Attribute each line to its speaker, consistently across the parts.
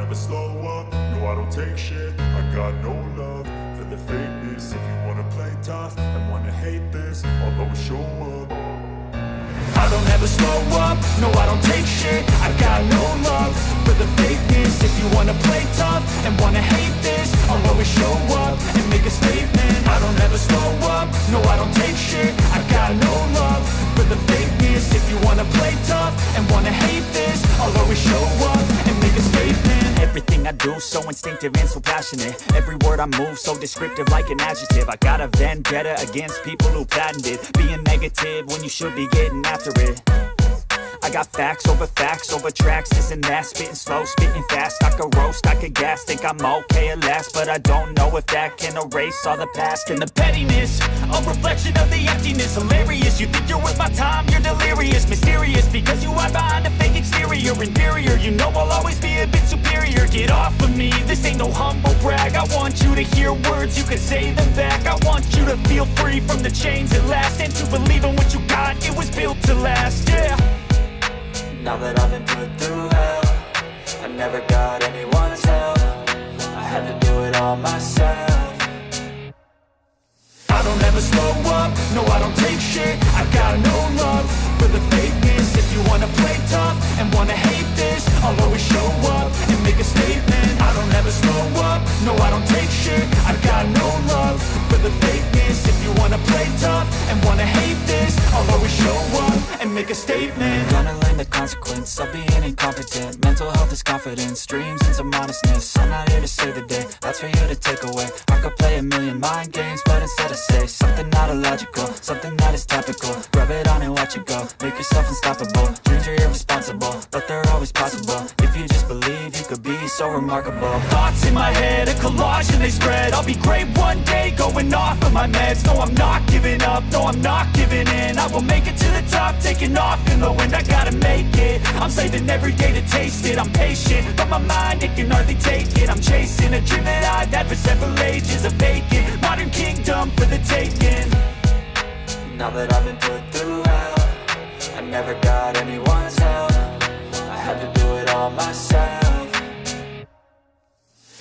Speaker 1: never slow up, no I don't take shit. I got no love for the fakeness. If you wanna play tough and wanna hate this, I'll always show up. I don't ever slow up, no I don't take shit. I got no love for the fakeness. If you wanna play tough and wanna hate this, I'll always show up and make a statement. I don't ever slow up, no I don't take shit. I got no love for the fakeness. If you wanna play tough and wanna hate this, I'll always show up and make a statement.
Speaker 2: Everything I do so instinctive and so passionate. Every word I move so descriptive like an adjective. I got a vendetta against people who patented being negative when you should be getting after it. I got facts over tracks, this and that. Spitting slow, spitting fast, I could roast, I could gas. Think I'm okay at last, but I don't know if that can erase all the past. And the pettiness, a reflection of the emptiness. Hilarious, you think you're worth my time, you're delirious. Mysterious, because you hide behind a fake exterior. Inferior, you know I'll always be a bit superior. Get off of me, this ain't no humble brag. I want you to hear words, you can say them back. I want you to feel free from the chains at last, and to believe in what you got, it was built to last, yeah.
Speaker 3: Now that I've been put through hell, I never got anyone's help. I had to do it all myself.
Speaker 1: I don't ever slow up, no I don't take shit. I got no love for the fakeness. If you wanna play tough and wanna hate this, I'll always show up and make a statement. I don't ever slow up, no I don't take shit. I got no love for the fakeness. If you wanna play tough and wanna hate this, I'll always show up and make a statement.
Speaker 3: Gonna learn the consequence of being incompetent. Mental health is confidence, dreams and some honestness. I'm not here to save the day, that's for you to take away. I could play a million mind games, but instead I say something not illogical, something that is topical. Rub it on and watch it go, make yourself unstoppable. Dreams are irresponsible, but they're always possible. If you just believe, you could be so remarkable.
Speaker 2: Thoughts in my head, a collage and they spread. I'll be great one day, going off of my meds. No, I'm not giving up, no, I'm not giving in. I will make it to the top, taking off in the wind. I gotta make it, I'm saving every day to taste it. I'm patient, but my mind, it can hardly take it. I'm chasing a dream that I've had for several ages. A vacant, modern kingdom for the taking.
Speaker 3: Now that I've been put through hell, I never got anyone's help. I had to do it all myself.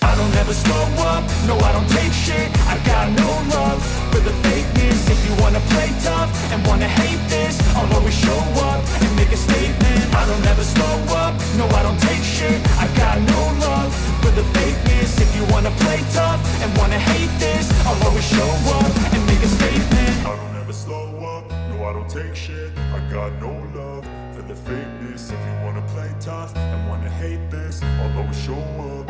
Speaker 1: I don't ever slow up, no I don't take shit. I got no love for the fakeness. If you wanna play tough and wanna hate this, I'll always show up and make a statement. I don't ever slow up, no I don't take shit. I got no love for the fakeness. If you wanna play tough and wanna hate this, I'll always show up and make a statement. I don't ever slow up, no I don't take shit. I got no love for the fakeness. If you wanna play tough and wanna hate this, I'll always show up.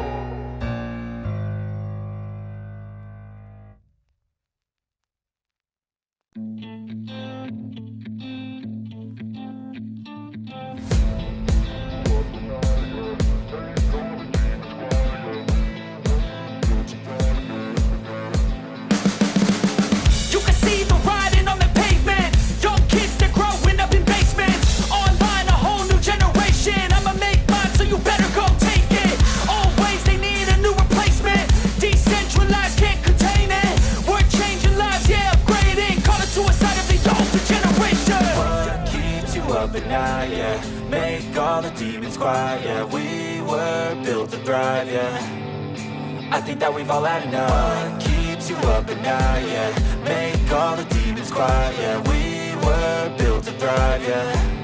Speaker 3: Yeah, make all the demons quiet. Yeah, we were built to thrive. Yeah, I think that we've all had enough. What keeps you up at night? Yeah, make all the demons quiet. Yeah, we were built to thrive. Yeah.